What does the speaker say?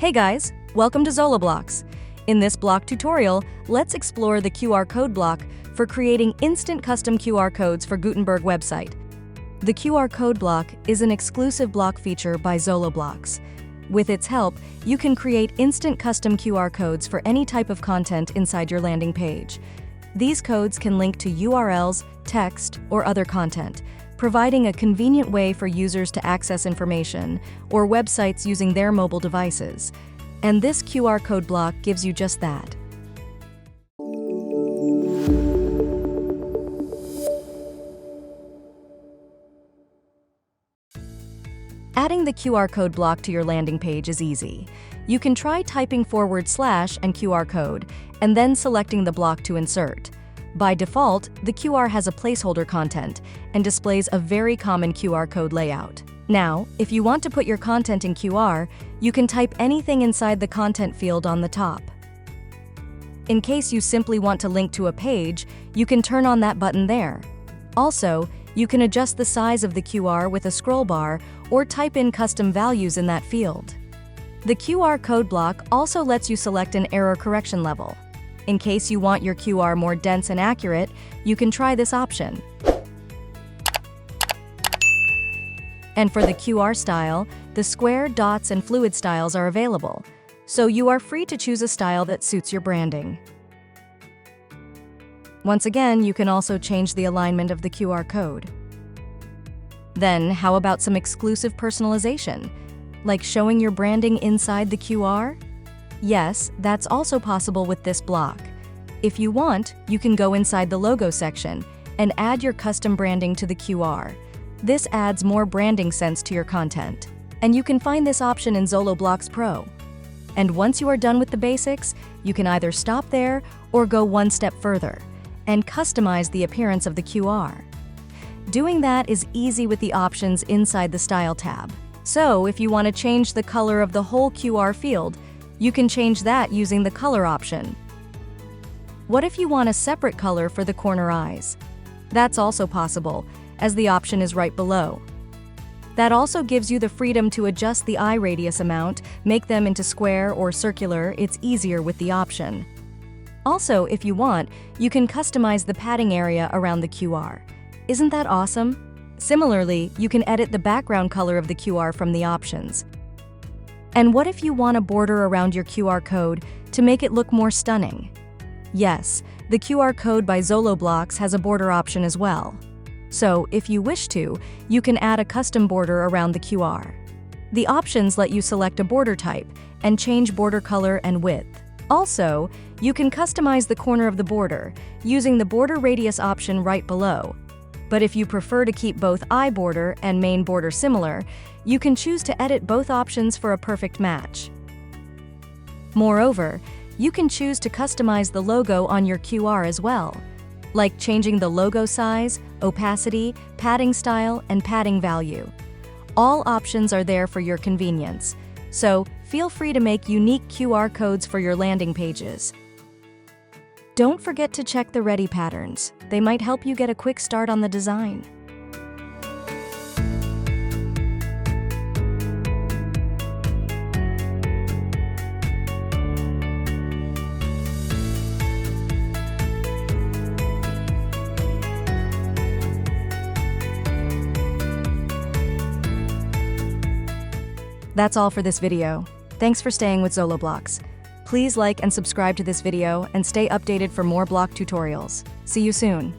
Hey guys, welcome to ZoloBlocks. In this block tutorial, let's explore the QR code block for creating instant custom QR codes for Gutenberg website. The QR code block is an exclusive block feature by ZoloBlocks. With its help, you can create instant custom QR codes for any type of content inside your landing page. These codes can link to URLs, text, or other content, providing a convenient way for users to access information or websites using their mobile devices. And this QR code block gives you just that. Adding the QR code block to your landing page is easy. You can try typing / and QR code, and then selecting the block to insert. By default, the QR has a placeholder content and displays a very common QR code layout. Now, if you want to put your content in QR, you can type anything inside the content field on the top. In case you simply want to link to a page, you can turn on that button there. Also, you can adjust the size of the QR with a scroll bar or type in custom values in that field. The QR code block also lets you select an error correction level. In case you want your QR more dense and accurate, you can try this option. And for the QR style, the square, dots, and fluid styles are available, so you are free to choose a style that suits your branding. Once again, you can also change the alignment of the QR code. Then, how about some exclusive personalization, like showing your branding inside the QR? Yes, that's also possible with this block. If you want, you can go inside the logo section and add your custom branding to the QR. This adds more branding sense to your content. And you can find this option in ZoloBlocks Pro. And once you are done with the basics, you can either stop there or go one step further and customize the appearance of the QR. Doing that is easy with the options inside the Style tab. So if you want to change the color of the whole QR field, you can change that using the color option. What if you want a separate color for the corner eyes? That's also possible, as the option is right below. That also gives you the freedom to adjust the eye radius amount, make them into square or circular. It's easier with the option. Also, if you want, you can customize the padding area around the QR. Isn't that awesome? Similarly, you can edit the background color of the QR from the options. And what if you want a border around your QR code to make it look more stunning? Yes, the QR code by ZoloBlocks has a border option as well. So, if you wish to, you can add a custom border around the QR. The options let you select a border type and change border color and width. Also, you can customize the corner of the border using the border radius option right below. But if you prefer to keep both eye border and main border similar, you can choose to edit both options for a perfect match. Moreover, you can choose to customize the logo on your QR as well, like changing the logo size, opacity, padding style, and padding value. All options are there for your convenience, so feel free to make unique QR codes for your landing pages. Don't forget to check the ready patterns. They might help you get a quick start on the design. That's all for this video. Thanks for staying with ZoloBlocks. Please like and subscribe to this video and stay updated for more block tutorials. See you soon.